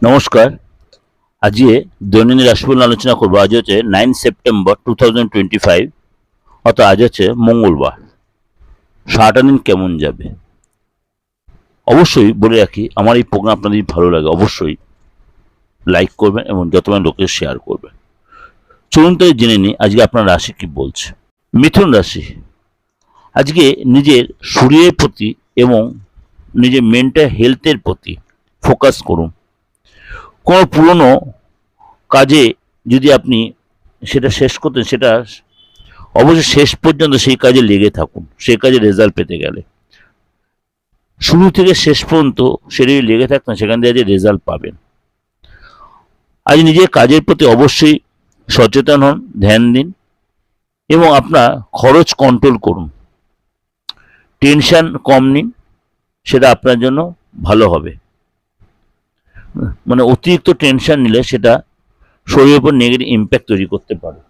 নমস্কার। আজকে দৈনন্দিন রাশিফল আলোচনা করবো। আজ হচ্ছে 9 সেপ্টেম্বর 2025, অর্থাৎ আজ হচ্ছে মঙ্গলবার। সারাটা দিন কেমন যাবে? অবশ্যই বলে রাখি, আমার এই প্রোগ্রাম আপনাদের ভালো লাগে অবশ্যই লাইক করবেন এবং যতবার লোকে শেয়ার করবেন। চলুন তাই জেনে নিই আজকে আপনার রাশি কি বলছে। মিথুন রাশি, আজকে নিজের শরীরের প্রতি এবং নিজের মেন্টাল হেলথের প্রতি ফোকাস করুন। কোনো পুরনো কাজে যদি আপনি সেটা শেষ করতেন, সেটা অবশ্যই শেষ পর্যন্ত সেই কাজে লেগে থাকুন। সেই কাজে রেজাল্ট পেতে গেলে শুরু থেকে শেষ পর্যন্ত সেটা যদি লেগে থাকতেন, সেখান থেকে যে রেজাল্ট পাবেন। আজ নিজের কাজের প্রতি অবশ্যই সচেতন হন, ধ্যান দিন এবং আপনার খরচ কন্ট্রোল করুন। টেনশন কম নিন, সেটা আপনার জন্য ভালো হবে। মানে অতিরিক্ত টেনশন নিলে সেটা শরীরের উপর নেগেটিভ ইম্প্যাক্ট তৈরি করতে পারে।